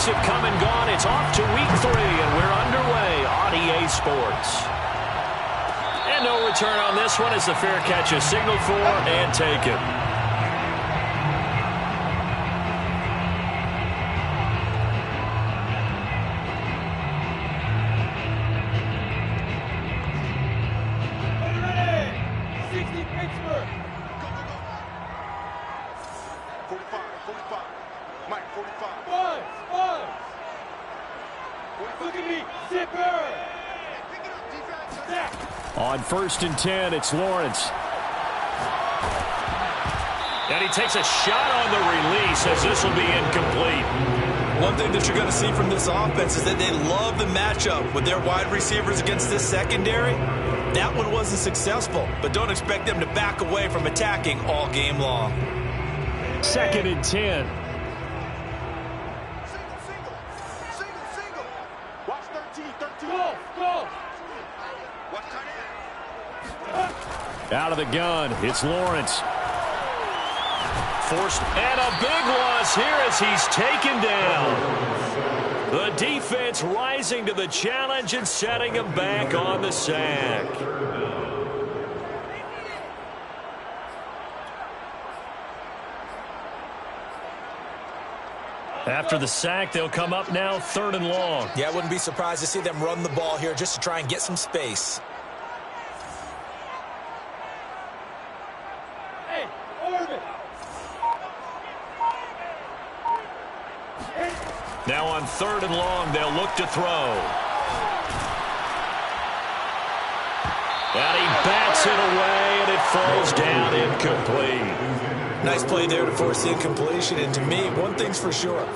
weeks have come and gone. It's off to week 3, and we're underway on EA Sports. And no return on this one as the fair catch is signaled for and taken. On 1st and 10, it's Lawrence. And he takes a shot on the release as this will be incomplete. One thing that you're going to see from this offense is that they love the matchup with their wide receivers against this secondary. That one wasn't successful, but don't expect them to back away from attacking all game long. 2nd and 10. Watch 13. Go. Out of the gun, it's Lawrence. Forced, and a big loss here as he's taken down. The defense rising to the challenge and setting him back on the sack. After the sack, they'll come up now 3rd and long. Yeah, I wouldn't be surprised to see them run the ball here just to try and get some space. Now on 3rd and long, they'll look to throw. And he bats it away, and it falls down incomplete. Nice play there to force the incompletion. And to me, one thing's for sure.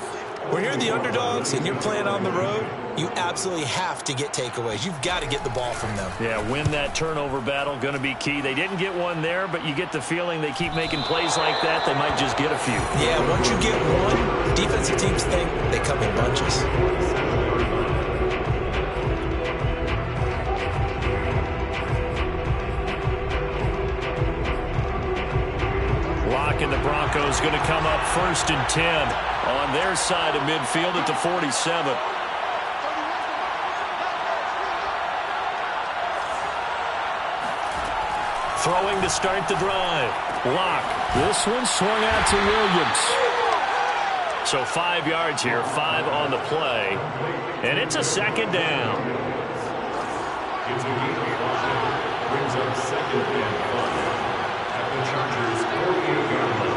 When you're the underdogs and you're playing on the road, you absolutely have to get takeaways. You've got to get the ball from them. Yeah, win that turnover battle, going to be key. They didn't get one there, but you get the feeling they keep making plays like that, they might just get a few. Yeah, once you get one, defensive teams think they come in bunches. Locke and the Broncos going to come up 1st and 10 on their side of midfield at the 47. Throwing to start the drive. Locke. This one swung out to Williams. So 5 yards here, 5 on the play. And it's a 2nd down. Brings up 2nd and 5 at the Chargers 48-yard line.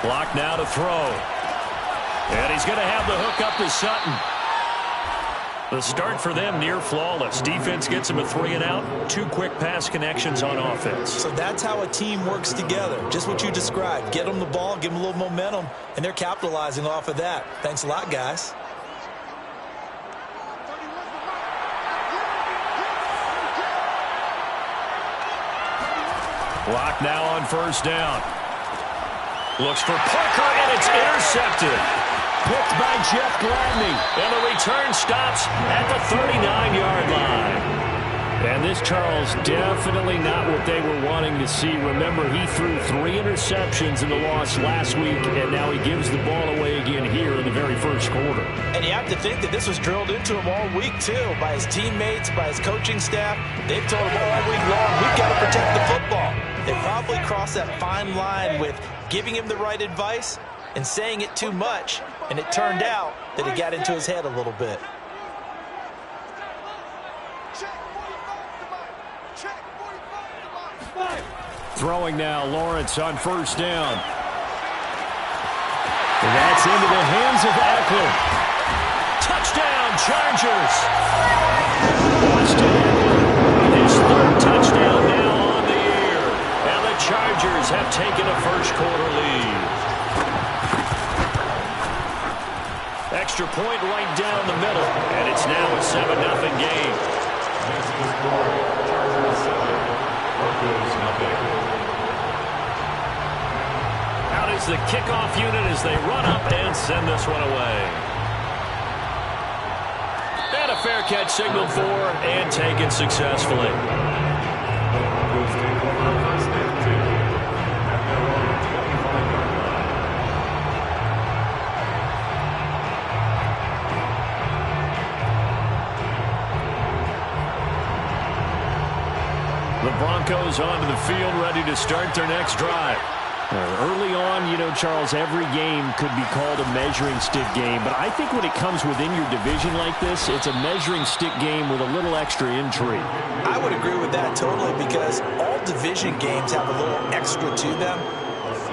Locke now to throw. And he's going to have the hook up to Sutton. The start for them near flawless. Defense gets him a 3 and out. 2 quick pass connections on offense. So that's how a team works together. Just what you described. Get them the ball, give them a little momentum, and they're capitalizing off of that. Thanks a lot, guys. Locke now on 1st down. Looks for Parker, and it's intercepted. Picked by Jeff Gladney. And the return stops at the 39-yard line. And this, Charles, definitely not what they were wanting to see. Remember, he threw 3 interceptions in the loss last week, and now he gives the ball away again here in the very first quarter. And you have to think that this was drilled into him all week, too, by his teammates, by his coaching staff. They've told him all week long, we've got to protect the football. They probably crossed that fine line with giving him the right advice and saying it too much, and it turned out that it got into his head a little bit. Throwing now, Lawrence on 1st down. And that's into the hands of Eckler. Touchdown, Chargers. Austin Eckler, his 3rd touchdown now on the year. And the Chargers have taken a first-quarter lead. Extra point right down the middle, and it's now a 7-0 game. Out is the kickoff unit as they run up and send this one away. And a fair catch signaled for and taken successfully. The Broncos onto the field, ready to start their next drive. Early on, you know, Charles, every game could be called a measuring stick game. But I think when it comes within your division like this, it's a measuring stick game with a little extra intrigue. I would agree with that totally, because all division games have a little extra to them.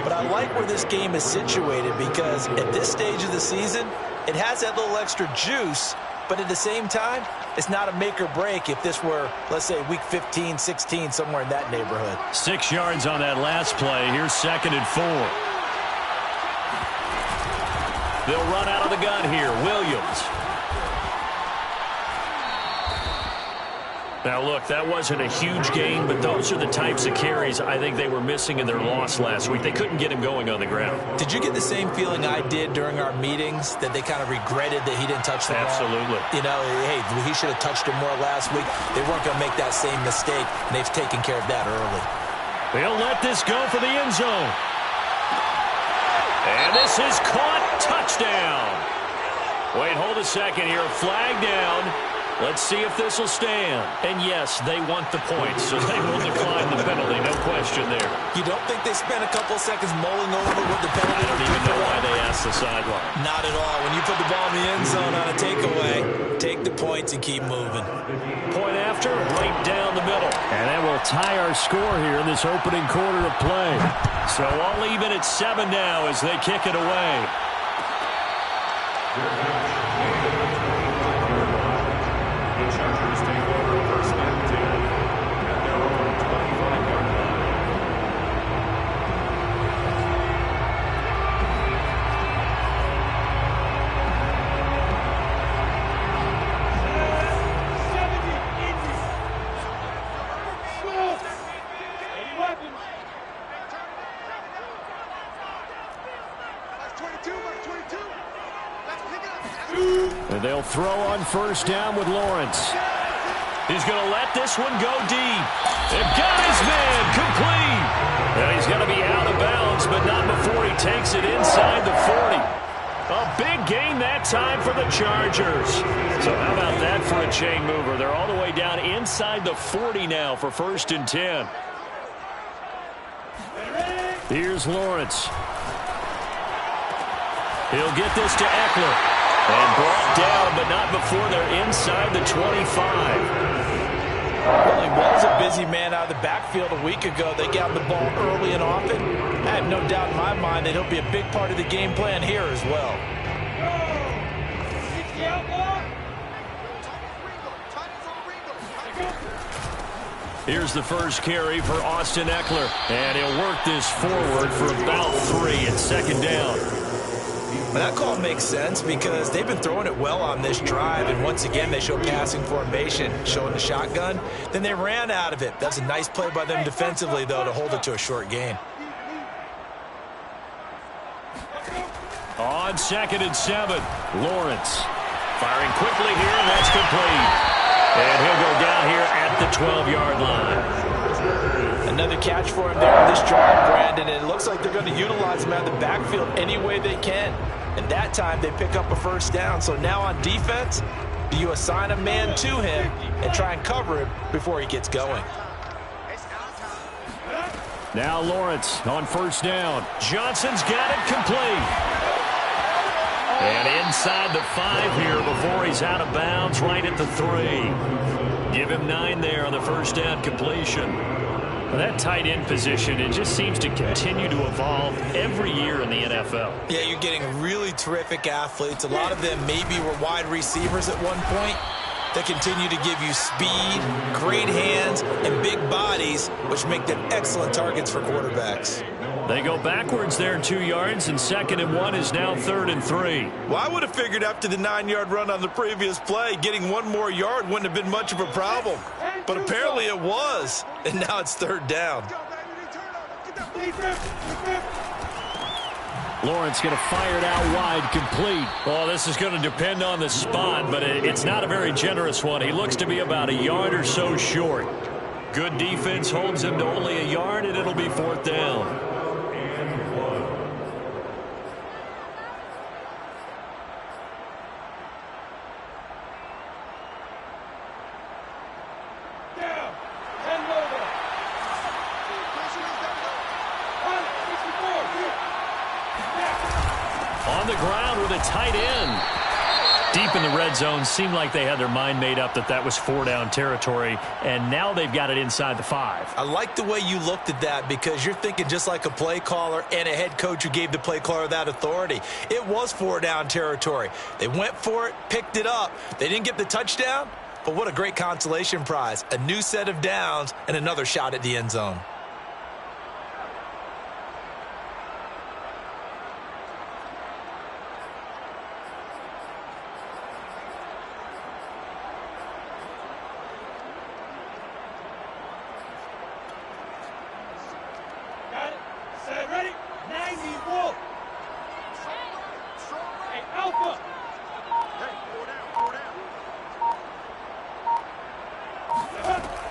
But I like where this game is situated, because at this stage of the season, it has that little extra juice. But at the same time, it's not a make or break if this were, let's say, week 15, 16, somewhere in that neighborhood. 6 yards on that last play. Here's 2nd and 4. They'll run out of the gun here. Williams. Now, look, that wasn't a huge gain, but those are the types of carries I think they were missing in their loss last week. They couldn't get him going on the ground. Did you get the same feeling I did during our meetings, that they kind of regretted that he didn't touch the ball? Absolutely. You know, hey, he should have touched it more last week. They weren't going to make that same mistake, and they've taken care of that early. They'll let this go for the end zone. And this is caught. Touchdown. Wait, hold a second here. Flag down. Let's see if this will stand. And yes, they want the points, so they will decline the penalty. No question there. You don't think they spent a couple of seconds mulling over what the penalty? I don't even know why they asked the sideline. Not at all. When you put the ball in the end zone on a takeaway, take the points and keep moving. Point after, right down the middle. And that will tie our score here in this opening quarter of play. So all even at 7 now as they kick it away. Chargers take over 1st and 10 at their own 25-yard line. And they'll throw on 1st down with Lawrence. He's going to let this one go deep. They've got his man complete. And he's going to be out of bounds, but not before he takes it inside the 40. A big gain that time for the Chargers. So how about that for a chain mover? They're all the way down inside the 40 now for 1st and 10. Here's Lawrence. He'll get this to Eckler. And brought down, but not before they're inside the 25. Well, he was a busy man out of the backfield a week ago. They got the ball early and often. I have no doubt in my mind that he'll be a big part of the game plan here as well. Here's the first carry for Austin Eckler. And he'll work this forward for about 3 at 2nd down. That call makes sense because they've been throwing it well on this drive, and once again they show passing formation, showing the shotgun. Then they ran out of it. That's a nice play by them defensively, though, to hold it to a short gain. On 2nd and 7, Lawrence firing quickly here, and that's complete. And he'll go down here at the 12-yard line. Another catch for him there on this drive, Brandon, and it looks like they're going to utilize him out of the backfield any way they can. And that time they pick up a 1st down. So now on defense, do you assign a man to him and try and cover him before he gets going? Now Lawrence on 1st down. Johnson's got it complete. And inside the 5 here before he's out of bounds, right at the 3. Give him 9 there on the 1st down completion. That tight end position, it just seems to continue to evolve every year in the NFL. Yeah, you're getting really terrific athletes. A lot of them maybe were wide receivers at one point. They continue to give you speed, great hands, and big bodies, which make them excellent targets for quarterbacks. They go backwards there 2 yards, and 2nd and 1 is now 3rd and 3. Well, I would have figured after the 9-yard run on the previous play, getting 1 more yard wouldn't have been much of a problem. But apparently it was, and now it's 3rd down. Lawrence going to fire it out wide, complete. Well, this is going to depend on the spot, but it's not a very generous one. He looks to be about a yard or so short. Good defense holds him to only a yard, and it'll be 4th down. tight end. Deep in the red zone, seemed like they had their mind made up that was 4-down territory, and now they've got it inside the 5. I like the way you looked at that because you're thinking just like a play caller and a head coach who gave the play caller that authority. It was 4-down territory. They went for it, picked it up. They didn't get the touchdown, but what a great consolation prize. A new set of downs and another shot at the end zone.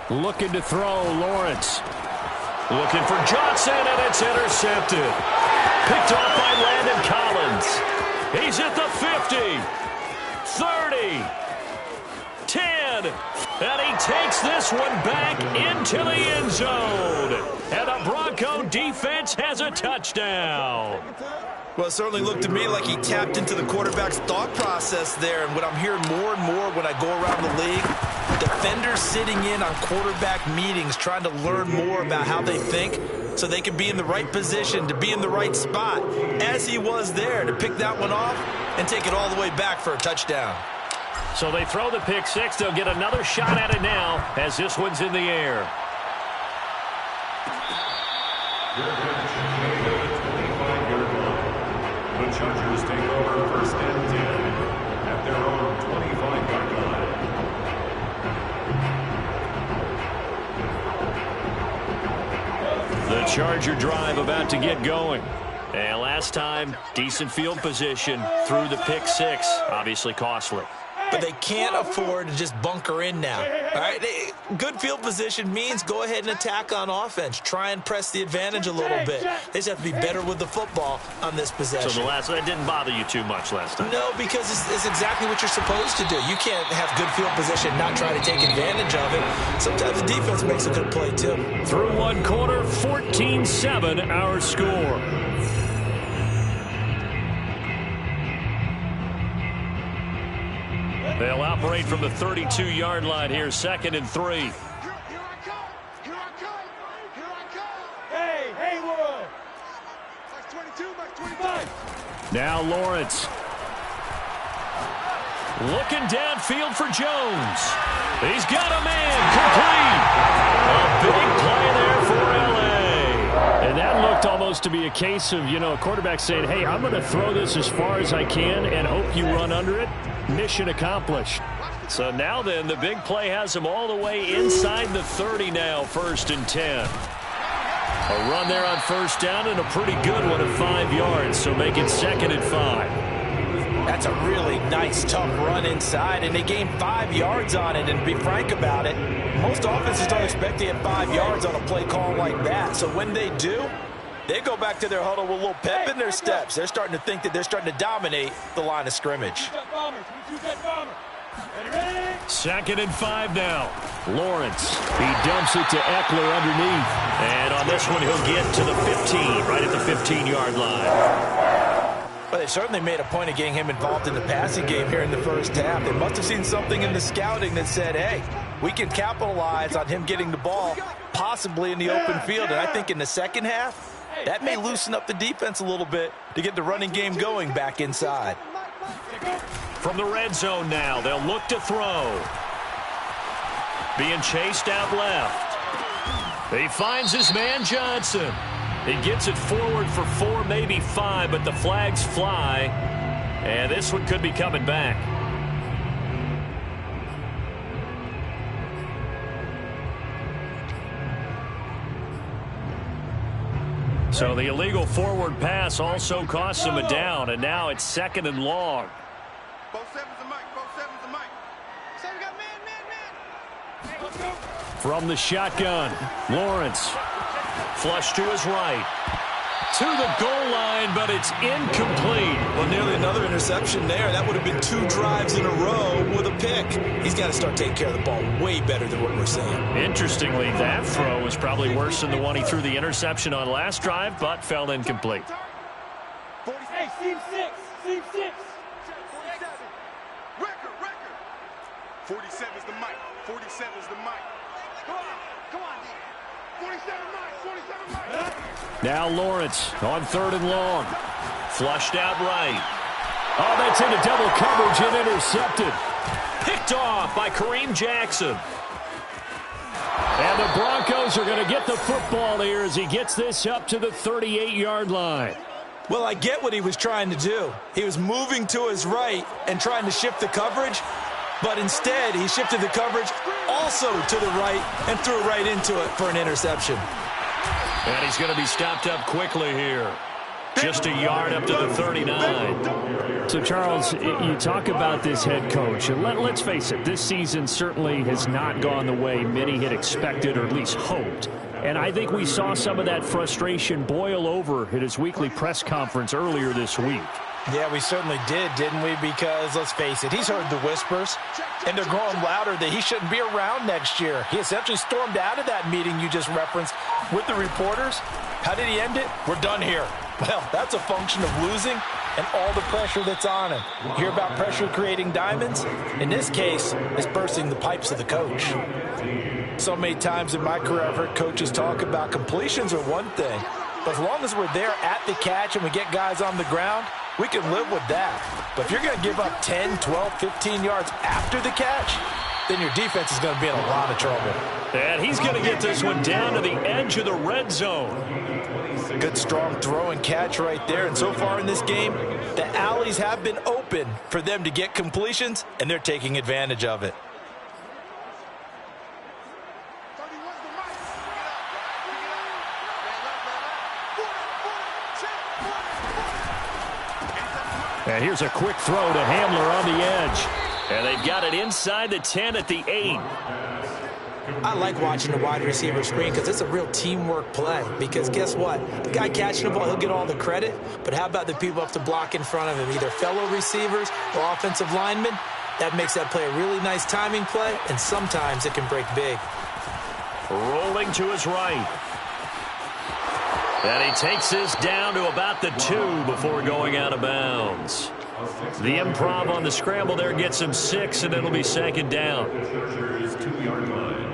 Looking to throw, Lawrence. Looking for Johnson, and it's intercepted. Picked off by Landon Collins. He's at the 50, 30, 10, and he takes this one back into the end zone. And the Bronco defense has a touchdown. Well, it certainly looked to me like he tapped into the quarterback's thought process there. And what I'm hearing more and more when I go around the league, defenders sitting in on quarterback meetings trying to learn more about how they think so they can be in the right position, to be in the right spot, as he was there, to pick that one off and take it all the way back for a touchdown. So they throw the pick six. They'll get another shot at it now as this one's in the air. The Chargers take over first and 10 at their own 25-yard line. The Charger drive about to get going. And last time, decent field position through the pick six. Obviously costly. But they can't afford to just bunker in now. All right, good field position means go ahead and attack on offense. Try and press the advantage a little bit. They just have to be better with the football on this possession. So that didn't bother you too much last time? No, because it's exactly what you're supposed to do. You can't have good field position and not try to take advantage of it. Sometimes the defense makes a good play, too. Through one quarter, 14-7 our score. They'll operate from the 32-yard line here, 2nd and 3. Here I come! Here I come! Here I come! Hey, Haywood! Max 22, Max 25. Now Lawrence. Looking downfield for Jones. He's got a man complete. A big play there for L.A. And that looked almost to be a case of, a quarterback saying, hey, I'm going to throw this as far as I can and hope you run under it. Mission accomplished. So now then, the big play has him all the way inside the 30 now, 1st and 10. A run there on first down and a pretty good one at 5 yards, so make it 2nd and 5. That's a really nice, tough run inside, and they gained 5 yards on it. And to be frank about it, most offenses don't expect to get 5 yards on a play call like that. So when they do, they go back to their huddle with a little pep in their steps. They're starting to think that they're starting to dominate the line of scrimmage. 2nd and 5 now. Lawrence. He dumps it to Eckler underneath. And on this one, he'll get to the 15, right at the 15-yard line. Well, they certainly made a point of getting him involved in the passing game here in the first half. They must have seen something in the scouting that said, hey, we can capitalize on him getting the ball possibly in the open field. And I think in the second half, that may loosen up the defense a little bit to get the running game going back inside. From the red zone now, they'll look to throw. Being chased out left. He finds his man Johnson. He gets it forward for 4, maybe 5, but the flags fly. And this one could be coming back. So the illegal forward pass also costs him a down, and now it's 2nd and long. Both sevens and Mike. Both sevens and Mike. Seven got man. Let's go. From the shotgun, Lawrence. Flush to his right. To the goal line, but it's incomplete. Well, nearly another interception there. That would have been 2 drives in a row with a pick. He's got to start taking care of the ball way better than what we're seeing. Interestingly, that throw was probably worse than the one he threw the interception on last drive, but fell incomplete. Hey, seam 6. Seam 6. 47 is the mic. 47 is the mic. Come on. 47 mic. 47 mic. Now Lawrence on 3rd and long. Flushed out right. Oh, that's into double coverage and intercepted. Picked off by Kareem Jackson. And the Broncos are going to get the football here as he gets this up to the 38-yard line. Well, I get what he was trying to do. He was moving to his right and trying to shift the coverage, but instead he shifted the coverage also to the right and threw right into it for an interception. And he's going to be stopped up quickly here. Just a yard up to the 39. So, Charles, you talk about this head coach. Let's face it, this season certainly has not gone the way many had expected or at least hoped. And I think we saw some of that frustration boil over at his weekly press conference earlier this week. Yeah, we certainly did, didn't we? Because, let's face it, he's heard the whispers, and they're growing louder that he shouldn't be around next year. He essentially stormed out of that meeting you just referenced with the reporters. How did he end it? We're done here. Well, that's a function of losing and all the pressure that's on him. You hear about pressure creating diamonds? In this case, it's bursting the pipes of the coach. So many times in my career, I've heard coaches talk about completions are one thing, but as long as we're there at the catch and we get guys on the ground, we can live with that. But if you're going to give up 10, 12, 15 yards after the catch, then your defense is going to be in a lot of trouble. And he's going to get this one down to the edge of the red zone. Good, strong throw and catch right there. And so far in this game, the alleys have been open for them to get completions, and they're taking advantage of it. And here's a quick throw to Hamler on the edge. And they've got it inside the 10 at the 8. I like watching the wide receiver screen because it's a real teamwork play. Because guess what? The guy catching the ball, he'll get all the credit. But how about the people up to block in front of him, either fellow receivers or offensive linemen? That makes that play a really nice timing play, and sometimes it can break big. Rolling to his right. And he takes this down to about the 2 before going out of bounds. The improv on the scramble there gets him 6, and it'll be 2nd down. Chargers 2-yard line.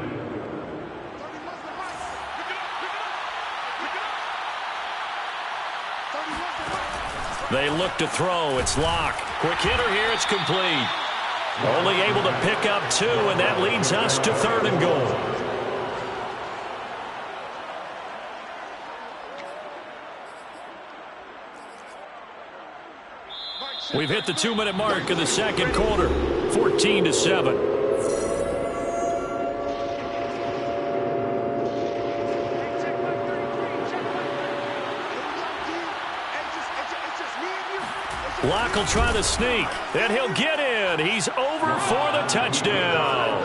They look to throw. It's Locke. Quick hitter here. It's complete. Only able to pick up 2, and that leads us to 3rd and goal. We've hit the 2-minute mark of the second quarter. 14-7. Locke will try to sneak, and he'll get in. He's over for the touchdown.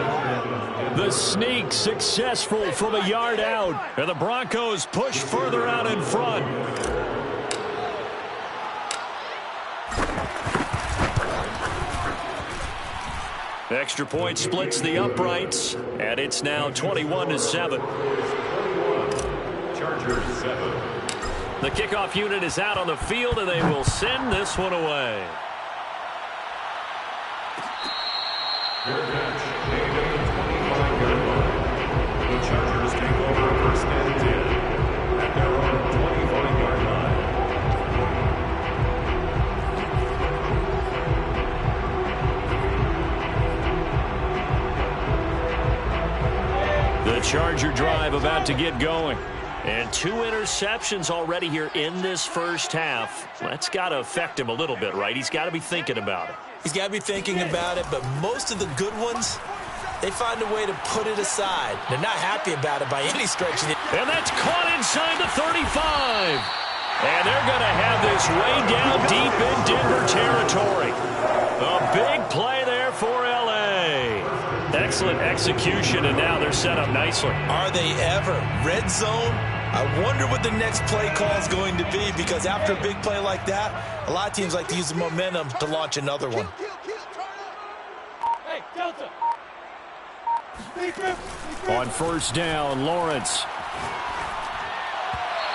The sneak successful from a yard out, and the Broncos push further out in front. Extra point splits the uprights, and it's now 21-7. Chargers 7. The kickoff unit is out on the field, and they will send this one away. Fair catch, made at the 25-yard line. The Chargers take over 1st and 10 at their own 25-yard line. The Charger drive about to get going. And 2 interceptions already here in this first half. That's got to affect him a little bit, right? He's got to be thinking about it. He's got to be thinking about it, but most of the good ones, they find a way to put it aside. They're not happy about it by any stretch of the... And that's caught inside the 35. And they're going to have this way down deep in Denver territory. A big play there for L.A. Excellent execution, and now they're set up nicely. Are they ever? Red zone? I wonder what the next play call is going to be, because after a big play like that, a lot of teams like to use the momentum to launch another one. Hey, Delta. On 1st down, Lawrence.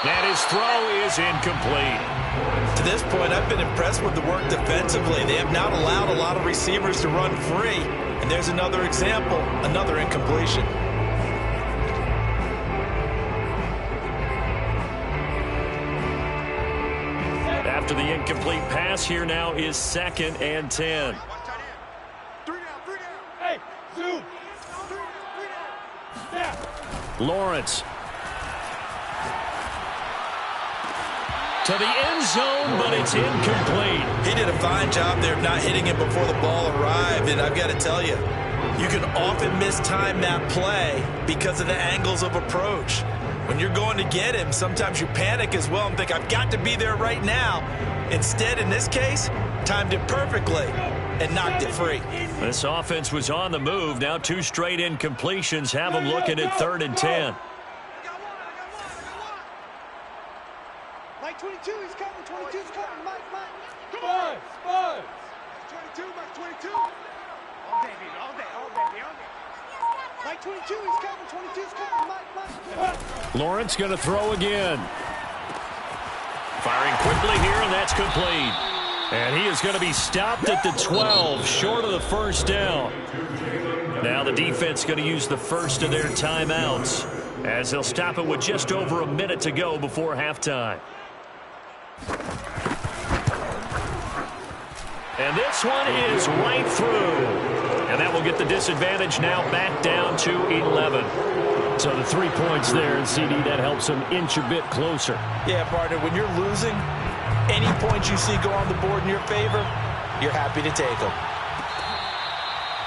And his throw is incomplete. To this point, I've been impressed with the work defensively. They have not allowed a lot of receivers to run free, and And there's another example, another incompletion. After the incomplete pass, here now is 2nd and 10. Hey, zoom. Lawrence. To the end zone, but it's incomplete. He did a fine job there of not hitting it before the ball arrived, and I've got to tell you, you can often mistime that play because of the angles of approach. When you're going to get him, sometimes you panic as well and think, I've got to be there right now. Instead, in this case, timed it perfectly and knocked it free. This offense was on the move. Now 2 straight incompletions have them looking at 3rd and 10. Mike 22, he's coming. 22's coming. Mike. Spurs. 22, Mike 22. All day. Mike 22, he's coming. 22's coming. Mike. Lawrence going to throw again. Firing quickly here, and that's complete. And he is going to be stopped at the 12, short of the first down. Now the defense going to use the first of their timeouts as they'll stop it with just over a minute to go before halftime. And this one is right through. And that will get the disadvantage now back down to 11. So the 3 points there, and CD, that helps them inch a bit closer. Yeah, partner, when you're losing, any points you see go on the board in your favor, you're happy to take them.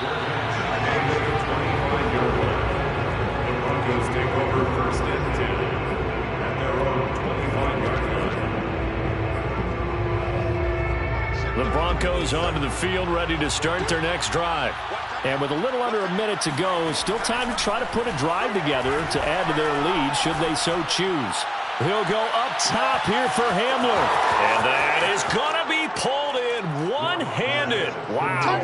The Broncos take over 1st and 10 at their own 25-yard line. The Broncos onto the field, ready to start their next drive. And with a little under a minute to go, still time to try to put a drive together to add to their lead should they so choose. He'll go up top here for Hamler. And that is going to be pulled in one-handed. Wow.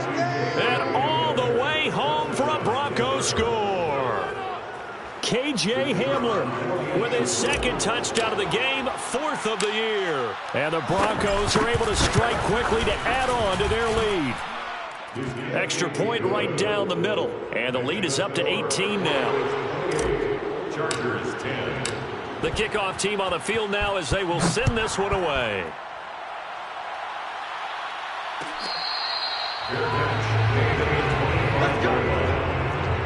And all the way home for a Broncos score. KJ Hamler with his 2nd touchdown of the game, 4th of the year. And the Broncos are able to strike quickly to add on to their lead. Extra point right down the middle. And the lead is up to 18 now. Chargers 10. The kickoff team on the field now as they will send this one away.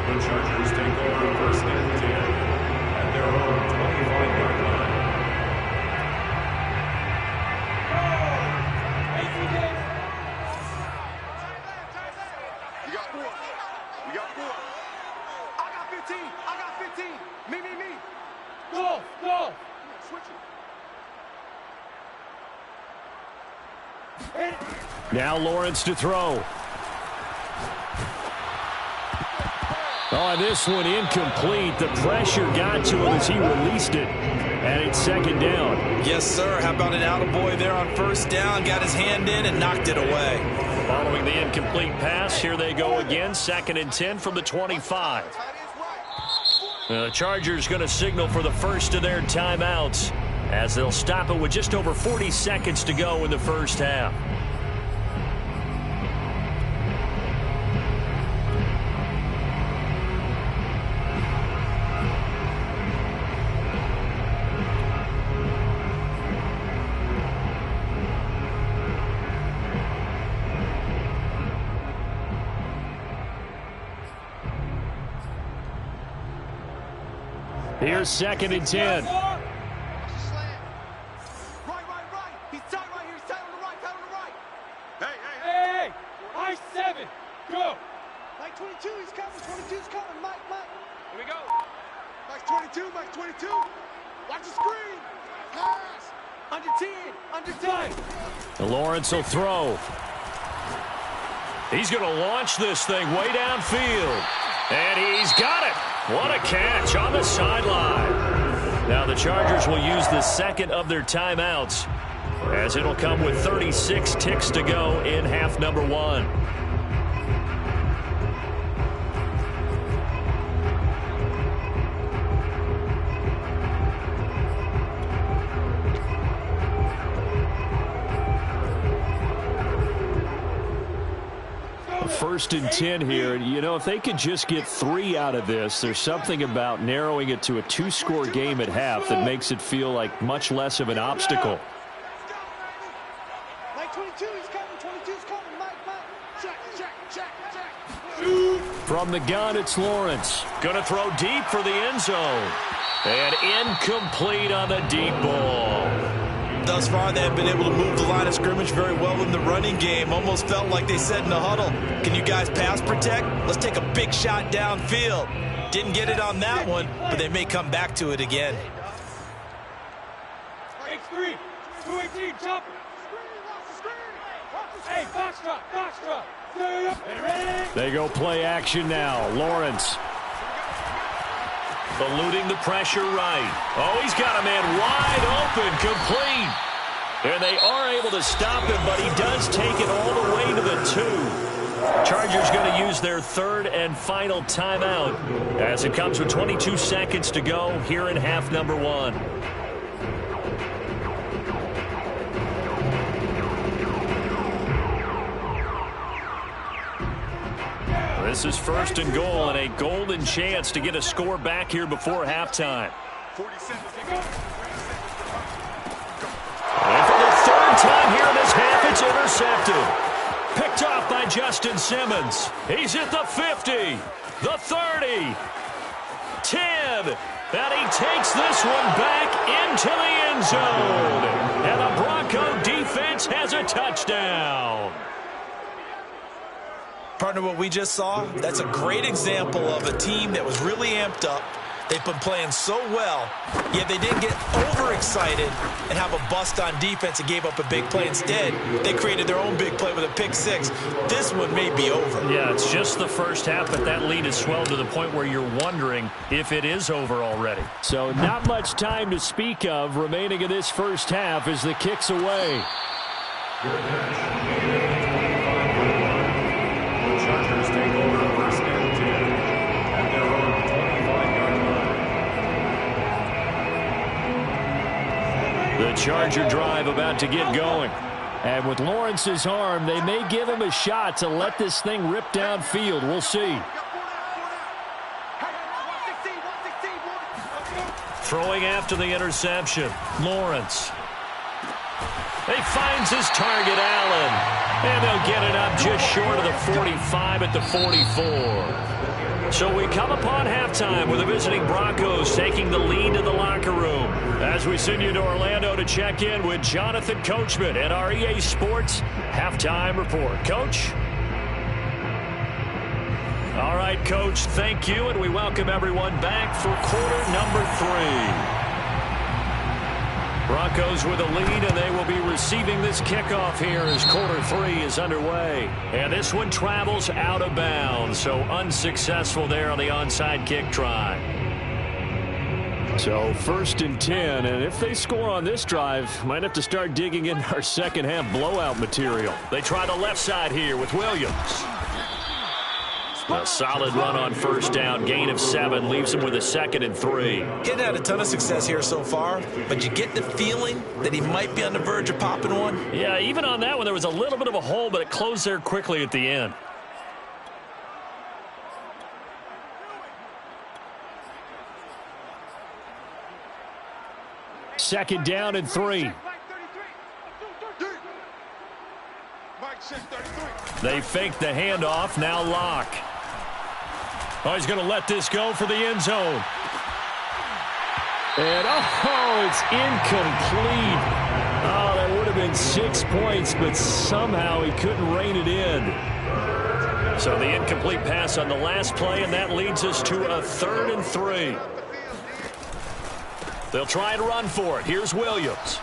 The Chargers take over 1st and 10 at their own 25-yard line. You got 4. I got 15. Me. Go. Switch it. Now Lawrence to throw. Oh, this one incomplete. The pressure got to him as he released it. And it's 2nd down. Yes, sir. How about an attaboy there on 1st down? Got his hand in and knocked it away. Following the incomplete pass, here they go again. 2nd and 10 from the 25. The Chargers going to signal for the first of their timeouts as they'll stop it with just over 40 seconds to go in the first half. Here's 2nd and 10. Right. He's tight right here. He's tight on the right. Hey. I-7. Go. Mike 22, he's coming. 22's coming. Mike. Here we go. Mike 22. Watch the screen. Pass. Under 10. And Lawrence will throw. He's going to launch this thing way downfield. And he's got it. What a catch on the sideline. Now the Chargers will use the 2nd of their timeouts as it'll come with 36 ticks to go in half number 1. 1st and 10 here. And, you know, if they could just get 3 out of this, there's something about narrowing it to a 2-score game at half that makes it feel like much less of an obstacle. From the gun, it's Lawrence. Going to throw deep for the end zone. And incomplete on the deep ball. Thus far, they have been able to move the line of scrimmage very well in the running game. Almost felt like they said in the huddle, can you guys pass protect? Let's take a big shot downfield. Didn't get it on that one, but they may come back to it again. X3, 218, chopper. Hey, box drop. They go play action now. Lawrence. Eluding the pressure right. Oh, he's got a man wide open, complete. And they are able to stop him, but he does take it all the way to the 2. Chargers going to use their 3rd and final timeout as it comes with 22 seconds to go here in half number 1. This is 1st and goal and a golden chance to get a score back here before halftime. And for the 3rd time here in this half, it's intercepted. Picked off by Justin Simmons. He's at the 50, the 30, 10, and he takes this one back into the end zone. And the Bronco defense has a touchdown. Partner, what we just saw, that's a great example of a team that was really amped up. They've been playing so well, yet they didn't get overexcited and have a bust on defense and gave up a big play. Instead, they created their own big play with a pick 6. This one may be over. Yeah, it's just the first half, but that lead has swelled to the point where you're wondering if it is over already. So not much time to speak of remaining in this first half as the kick's away. Chargers take over 1st and 10 at their own 25-yard line. The Charger drive about to get going. And with Lawrence's arm, they may give him a shot to let this thing rip downfield. We'll see. Throwing after the interception. Lawrence. He finds his target, Allen. And they'll get it up just short of the 45 at the 44. So we come upon halftime with the visiting Broncos taking the lead to the locker room. As we send you to Orlando to check in with Jonathan Coachman at our EA Sports Halftime Report. Coach? All right, Coach, thank you, and we welcome everyone back for quarter number 3. Broncos with a lead, and they will be receiving this kickoff here as quarter 3 is underway. And this one travels out of bounds, so unsuccessful there on the onside kick try. So 1st and 10, and if they score on this drive, might have to start digging in our second half blowout material. They try the left side here with Williams. A solid run on 1st down, gain of 7, leaves him with a 2nd and 3. Getting had a ton of success here so far, but you get the feeling that he might be on the verge of popping one. Yeah, even on that one, there was a little bit of a hole, but it closed there quickly at the end. Second down and 3. They fake the handoff, now Locke. Oh, he's going to let this go for the end zone. And, oh, it's incomplete. Oh, that would have been 6 points, but somehow he couldn't rein it in. So the incomplete pass on the last play, and that leads us to a 3rd and 3. They'll try and run for it. Here's Williams.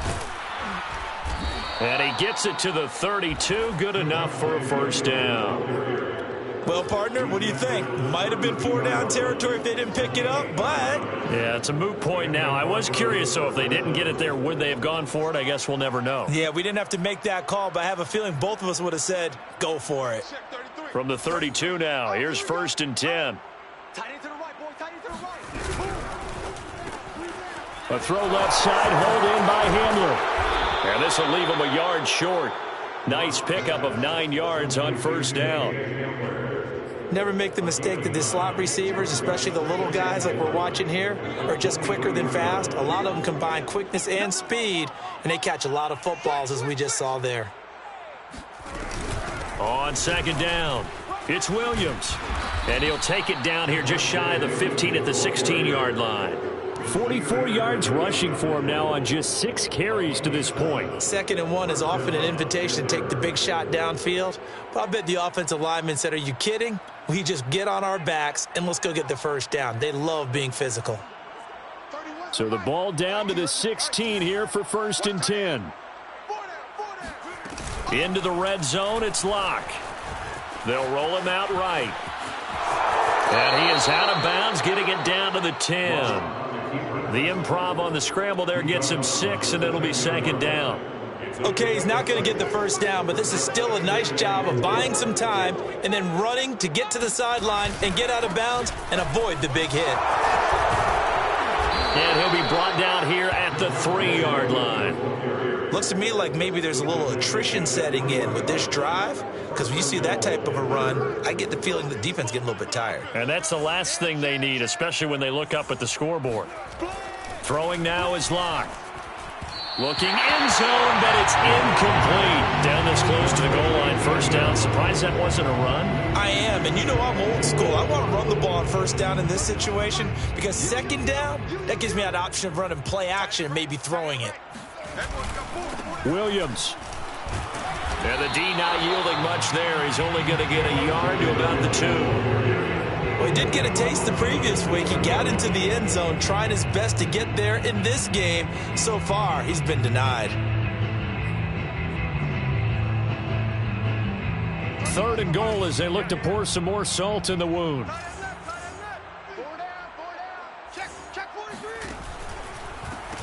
And he gets it to the 32. Good enough for a 1st down. Well, partner, what do you think? Might have been 4-down territory if they didn't pick it up, but... Yeah, it's a moot point now. I was curious, so if they didn't get it there, would they have gone for it? I guess we'll never know. Yeah, we didn't have to make that call, but I have a feeling both of us would have said, go for it. From the 32 now, here's 1st and 10. A throw left side, hauled in by Hamler. And this will leave him a yard short. Nice pickup of 9 yards on first down. Never make the mistake that the slot receivers, especially the little guys like we're watching here, are just quicker than fast. A lot of them combine quickness and speed, and they catch a lot of footballs, as we just saw there. On second down, it's Williams. And he'll take it down here just shy of the 15 at the 16-yard line. 44 yards rushing for him now on just 6 carries to this point. 2nd and 1 is often an invitation to take the big shot downfield. But I bet the offensive lineman said, are you kidding? We just get on our backs and let's go get the first down. They love being physical. So the ball down to the 16 here for 1st and 10. Into the red zone, it's Locke. They'll roll him out right. And he is out of bounds, getting it down to the 10. The improv on the scramble there gets him 6, and it'll be 2nd down. Okay, he's not going to get the first down, but this is still a nice job of buying some time and then running to get to the sideline and get out of bounds and avoid the big hit. And he'll be brought down here at the 3-yard line. Looks to me like maybe there's a little attrition setting in with this drive, because when you see that type of a run, I get the feeling the defense getting a little bit tired. And that's the last thing they need, especially when they look up at the scoreboard. Throwing now is Locke. Looking end zone, but it's incomplete. Down this close to the goal line, first down. Surprised that wasn't a run? I am, and you know I'm old school. I want to run the ball on first down in this situation, because 2nd down, that gives me that option of running play action and maybe throwing it. Williams. And the D not yielding much there. He's only going to get a yard to about the 2. Well, he did get a taste the previous week. He got into the end zone, trying his best to get there in this game. So far, he's been denied. 3rd and goal as they look to pour some more salt in the wound.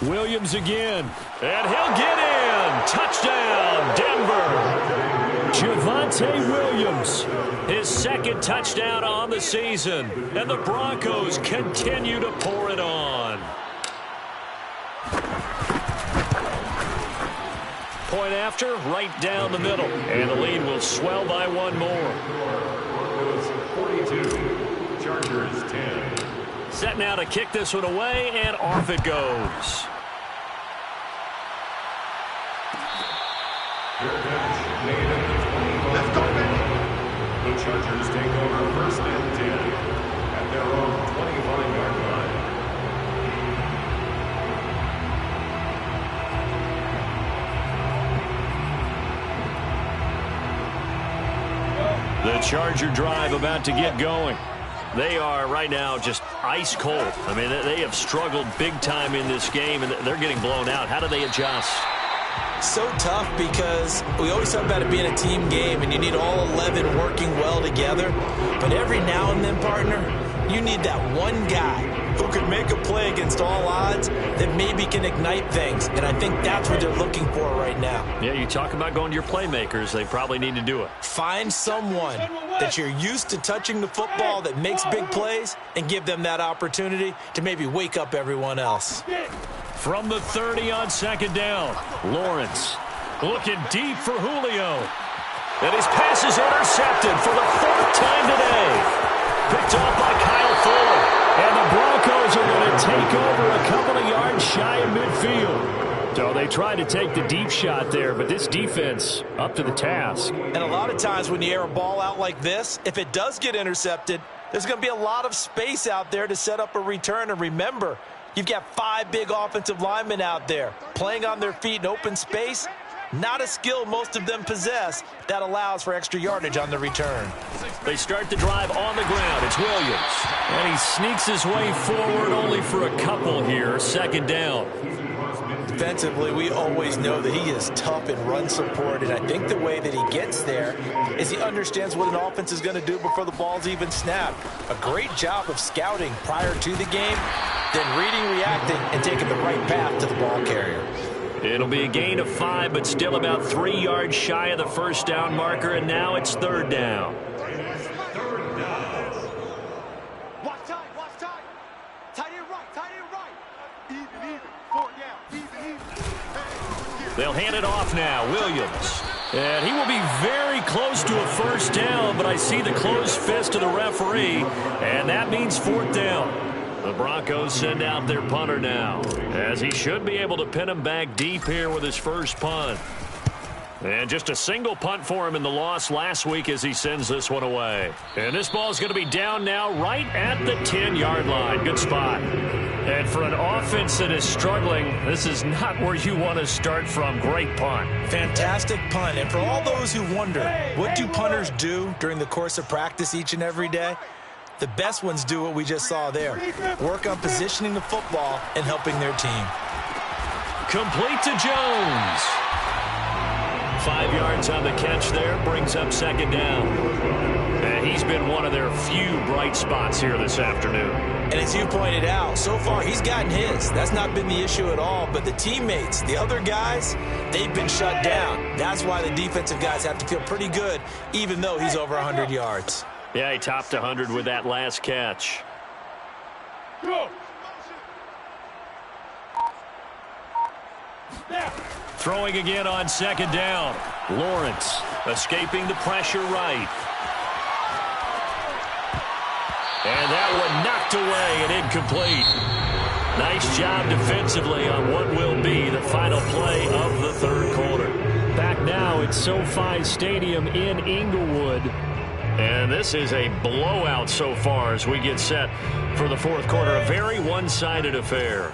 Williams again, and he'll get in. Touchdown, Denver. Javonte Williams, his 2nd touchdown on the season, and the Broncos continue to pour it on. Point after, right down the middle, and the lead will swell by 1 more. 42, Chargers 10. Set now to kick this one away, and off it goes. Let's go, baby. The Chargers take over 1st and 10 at their own 25-yard line. The Charger drive about to get going. They are right now just ice cold. I mean, they have struggled big time in this game, and they're getting blown out. How do they adjust? So tough, because we always talk about it being a team game, and you need all 11 working well together. But every now and then, partner, you need that one guy who can make a play against all odds that maybe can ignite things. And I think that's what they're looking for right now. Yeah, you talk about going to your playmakers. They probably need to do it. Find someone that you're used to touching the football that makes big plays and give them that opportunity to maybe wake up everyone else. From the 30 on 2nd down, Lawrence looking deep for Julio. And his pass is intercepted for the 4th time today. Picked off by Kyle Fuller. And the Broncos are going to take over a couple of yards shy of midfield. So they tried to take the deep shot there, but this defense up to the task. And a lot of times when you air a ball out like this, if it does get intercepted, there's going to be a lot of space out there to set up a return. And remember, you've got 5 big offensive linemen out there playing on their feet in open space. Not a skill most of them possess that allows for extra yardage on the return. They start the drive on the ground. It's Williams. And he sneaks his way forward only for a couple here. 2nd down. Defensively, we always know that he is tough and run support, and I think the way that he gets there is he understands what an offense is going to do before the ball's even snapped. A great job of scouting prior to the game, then reading, reacting, and taking the right path to the ball carrier. It'll be a gain of 5, but still about 3 yards shy of the 1st down marker, and now it's 3rd down. Watch time. Tight end right. Even. 4th down. Even. They'll hand it off now. Williams. And he will be very close to a first down, but I see the closed fist of the referee, and that means fourth down. The Broncos send out their punter now, as he should be able to pin him back deep here with his first punt. And just a single punt for him in the loss last week as he sends this one away. And this ball is going to be down now right at the 10-yard line. Good spot. And for an offense that is struggling, this is not where you want to start from. Great punt. Fantastic punt. And for all those who wonder, what do punters do during the course of practice each and every day? The best ones do what we just saw there. Work on positioning the football and helping their team. Complete to Jones. 5 yards on the catch there, brings up second down. And he's been one of their few bright spots here this afternoon. And as you pointed out, so far he's gotten his. That's not been the issue at all. But the teammates, the other guys, they've been shut down. That's why the defensive guys have to feel pretty good, even though he's over 100 yards. Yeah, he topped 100 with that last catch. Go. Throwing again on second down. Lawrence escaping the pressure right. And that one knocked away and incomplete. Nice job defensively on what will be the final play of the third quarter. Back now at SoFi Stadium in Inglewood. And this is a blowout so far as we get set for the fourth quarter. A very one-sided affair.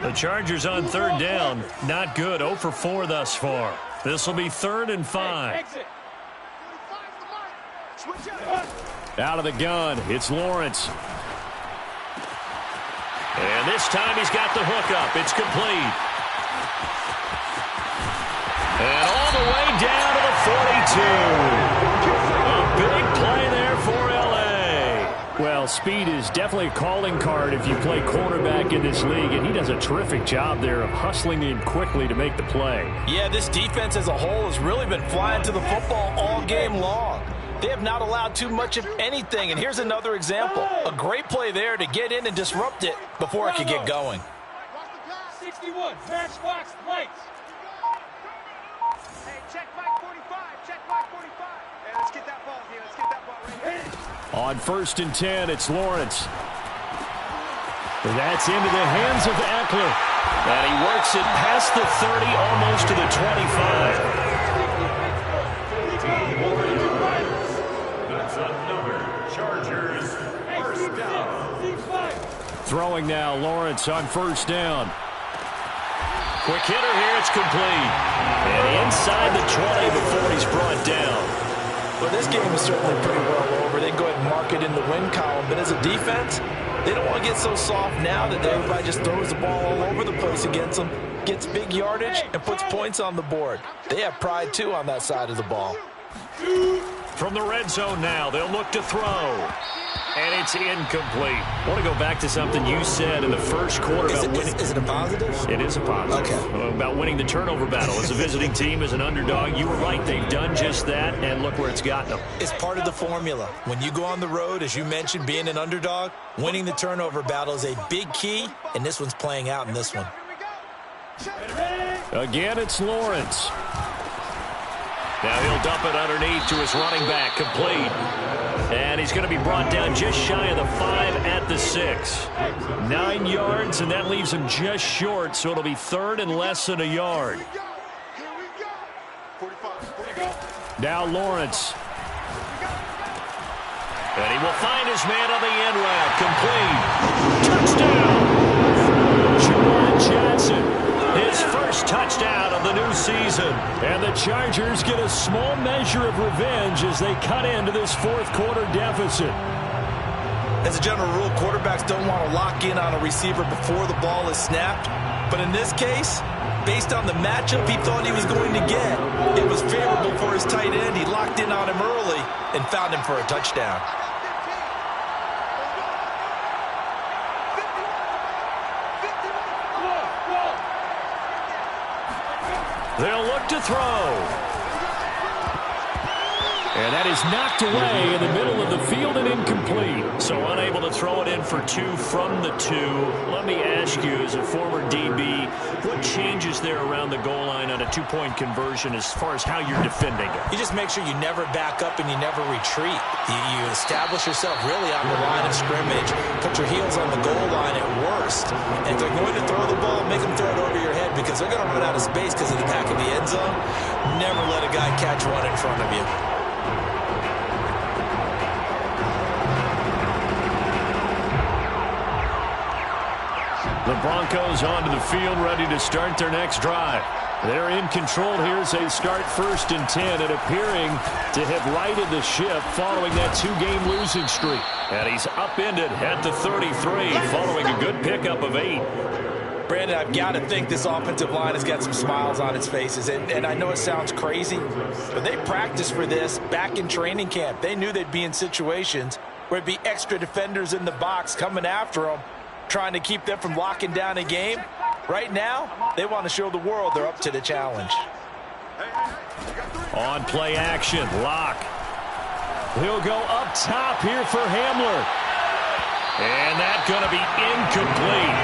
The Chargers on third down. Not good. 0 for 4 thus far. This will be 3rd and 5. Out of the gun. It's Lawrence. And this time he's got the hookup. It's complete. And all the way down to the 42. A big play there for L.A. Well, speed is definitely a calling card if you play cornerback in this league, and he does a terrific job there of hustling in quickly to make the play. Yeah, this defense as a whole has really been flying to the football all game long. They have not allowed too much of anything, and here's another example. A great play there to get in and disrupt it before it could get going. 61, matchbox lights. Hey, check Mike 45, check Mike 45. Hey, let's get that ball here, let's get that ball right here. On 1st and 10, it's Lawrence. That's into the hands of Eckler. And he works it past the 30, almost to the 25. That's another Chargers first down. Throwing now, Lawrence on 1st down. Quick hitter here, it's complete. And inside the 20 before he's brought down. Well, this game is certainly pretty well over. They can go ahead and mark it in the win column. But as a defense, they don't want to get so soft now that everybody just throws the ball all over the place against them, gets big yardage, and puts points on the board. They have pride, too, on that side of the ball. From the red zone now, they'll look to throw. And it's incomplete. I want to go back to something you said in the first quarter about winning. Is it a positive? It is a positive. Okay. About winning the turnover battle. As a visiting team, as an underdog, you were right. They've done just that, and look where it's gotten them. It's part of the formula. When you go on the road, as you mentioned, being an underdog, winning the turnover battle is a big key, and this one's playing out in this one. Again, it's Lawrence. Now he'll dump it underneath to his running back, complete. And he's going to be brought down just shy of the 5 at the 6. 9 yards, and that leaves him just short, so it'll be 3rd and less than a yard. Now Lawrence. And he will find his man on the end route, complete. Touchdown! Juwan Johnson. His first touchdown of the new season. And the Chargers get a small measure of revenge as they cut into this fourth quarter deficit. As a general rule, quarterbacks don't want to lock in on a receiver before the ball is snapped. But in this case, based on the matchup he thought he was going to get, it was favorable for his tight end. He locked in on him early and found him for a touchdown. They'll look to throw. And that is knocked away in the middle of the field and incomplete. So unable to throw it in for 2 from the 2. Let me ask you, as a former DB, what changes there around the goal line on a 2-point conversion as far as how you're defending it? You just make sure you never back up and you never retreat. You establish yourself really on the line of scrimmage. Put your heels on the goal line at worst. And if they're going to throw the ball, make them throw it over your head because they're going to run out of space because of the back of the end zone. Never let a guy catch one in front of you. The Broncos onto the field, ready to start their next drive. They're in control here as they start 1st and 10 and appearing to have righted the ship following that 2-game losing streak. And he's upended at the 33 following a good pickup of 8. Brandon, I've got to think this offensive line has got some smiles on its faces. And I know it sounds crazy, but they practiced for this back in training camp. They knew they'd be in situations where it'd be extra defenders in the box coming after them, trying to keep them from locking down a game. Right now, they want to show the world they're up to the challenge. On play action, Locke. He'll go up top here for Hamler. And that's going to be incomplete.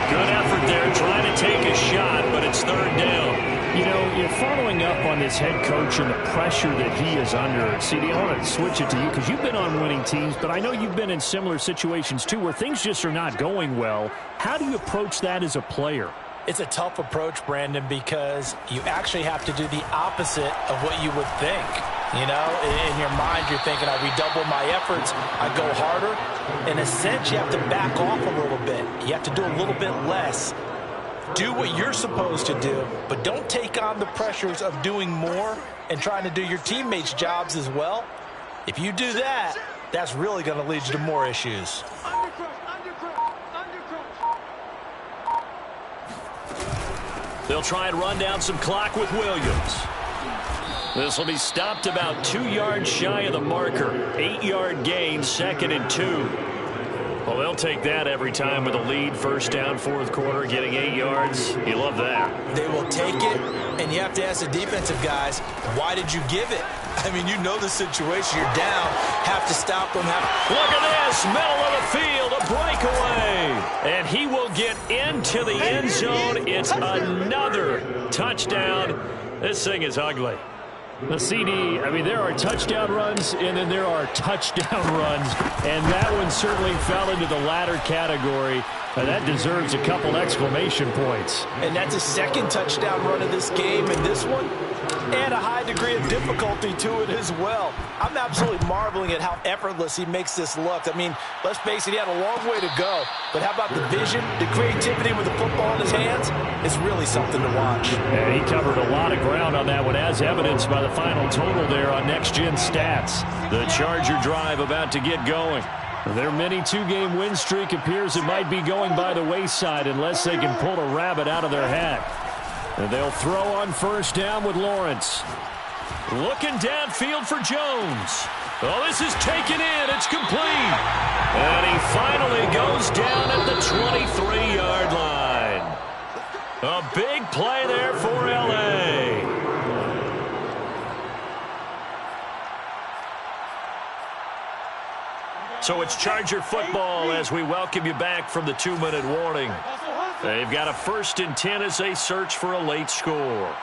Good effort there, trying to take a shot, but it's 3rd down. You know, you're following up on this head coach and the pressure that he is under. CD, I want to switch it to you because you've been on winning teams, but I know you've been in similar situations too where things just are not going well. How do you approach that as a player? It's a tough approach, Brandon, because you actually have to do the opposite of what you would think. You know, in your mind, you're thinking, I redouble my efforts, I go harder. In a sense, you have to back off a little bit. You have to do a little bit less. Do what you're supposed to do, but don't take on the pressures of doing more and trying to do your teammates' jobs as well. If you do that, that's really going to lead you to more issues. They'll try and run down some clock with Williams. This will be stopped about 2 yards shy of the marker. 8-yard gain, 2nd and 2. Well, they'll take that every time with a lead. 1st down, 4th quarter, getting 8 yards. You love that. They will take it, and you have to ask the defensive guys, why did you give it? I mean, you know the situation. You're down. Have to stop them. Look at this. Middle of the field. A breakaway. And he will get into the end zone. It's another touchdown. This thing is ugly. The CD, I mean, there are touchdown runs, and then there are touchdown runs. And that one certainly fell into the latter category. And that deserves a couple exclamation points. And that's a 2nd touchdown run of this game. And this one, and a high degree of difficulty to it as well. I'm absolutely marveling at how effortless he makes this look. I mean, let's face it, he had a long way to go. But how about the vision, the creativity with the football in his hands? It's really something to watch. And he covered a lot of ground on that one, as evidenced by the final total there on Next Gen Stats. The Charger drive about to get going. Their mini 2-game win streak appears it might be going by the wayside unless they can pull a rabbit out of their hat. And they'll throw on 1st down with Lawrence. Looking downfield for Jones. Oh, this is taken in. It's complete. And he finally goes down at the 23-yard line. A big play there for L.A. So it's Charger football as we welcome you back from the 2-minute warning. They've got a 1st and 10 as they search for a late score.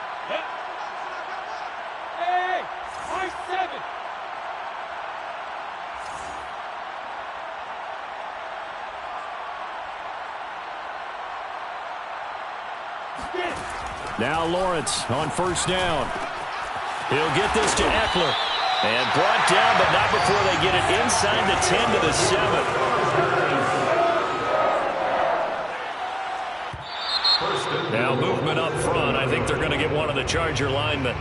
Hey, I-7. Now Lawrence on 1st down. He'll get this to Eckler. And brought down, but not before they get it inside the 10 to the 7. Now movement up front. I think they're going to get one of the Charger linemen.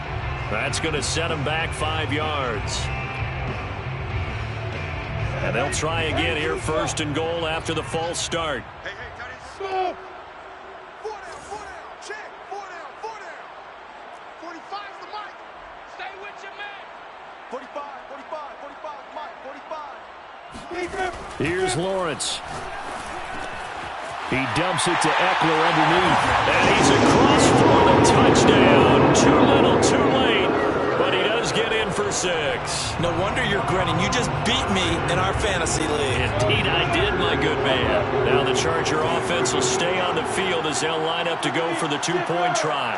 That's going to set them back 5 yards. And they'll try again here, 1st and goal after the false start. Hey, tight end. 4 down. Check. 4 down. 45's the mic. Stay with your man. 45, Mike. 45. Here's Lawrence. He dumps it to Eckler underneath. And he's across for the touchdown. Too little, too late. But he does Broncos get in for 6. No wonder you're grinning. You just beat me in our fantasy league. Indeed I did, my good man. Now the Charger offense will stay on the field as they'll line up to go for the 2-point try.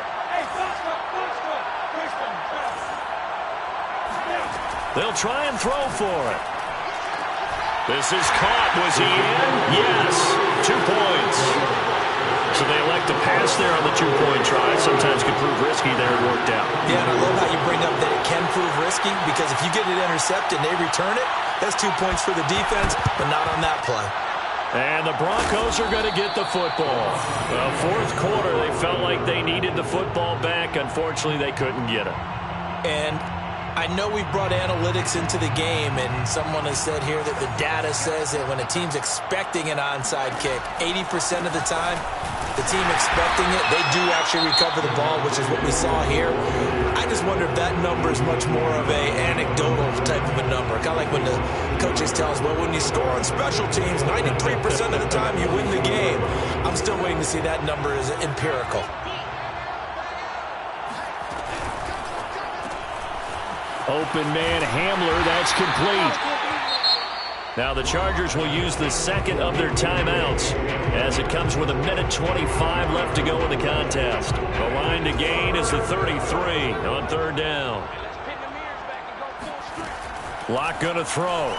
They'll try and throw for it. This is caught. Was he in? Yes. 2 points. So they elect to pass there on the 2-point try. Sometimes could prove risky there. It worked out. Yeah, and I love how you bring up that it can prove risky, because if you get it intercepted and they return it, that's 2 points for the defense, but not on that play. And the Broncos are going to get the football. Well, fourth quarter, they felt like they needed the football back. Unfortunately, they couldn't get it. And I know we've brought analytics into the game, and someone has said here that the data says that when a team's expecting an onside kick, 80% of the time, the team expecting it, they do actually recover the ball, which is what we saw here. I just wonder if that number is much more of a anecdotal type of a number. Kind of like when the coaches tell us, well, when you score on special teams, 93% of the time you win the game. I'm still waiting to see that number is empirical. Open man Hamler, that's complete. Now the Chargers will use the second of their timeouts as it comes with 1:25 left to go in the contest. The line to gain is the 33 on third down. Locke going to throw.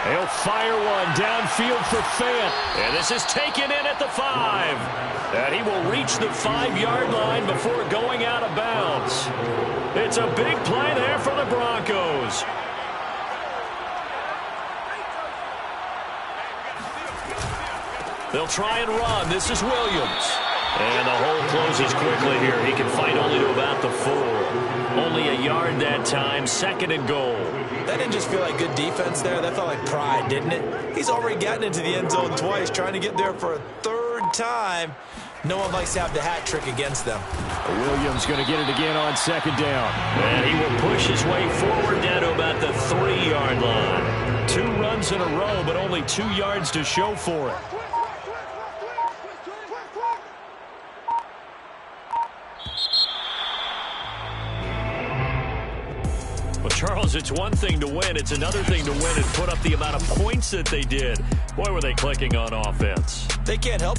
He'll fire one downfield for Fant. And this is taken in at the 5. And he will reach the 5-yard line before going out of bounds. It's a big play there for the Broncos. They'll try and run. This is Williams. And the hole closes quickly here. He can fight only to about the 4. Only a yard that time. 2nd and goal. That didn't just feel like good defense there. That felt like pride, didn't it? He's already gotten into the end zone twice, trying to get there for a 3rd time. No one likes to have the hat trick against them. Williams going to get it again on 2nd down. And he will push his way forward down to about the 3-yard line. 2 runs in a row, but only 2 yards to show for it. Well, Charles, it's one thing to win. It's another thing to win and put up the amount of points that they did. Boy, were they clicking on offense. They can't help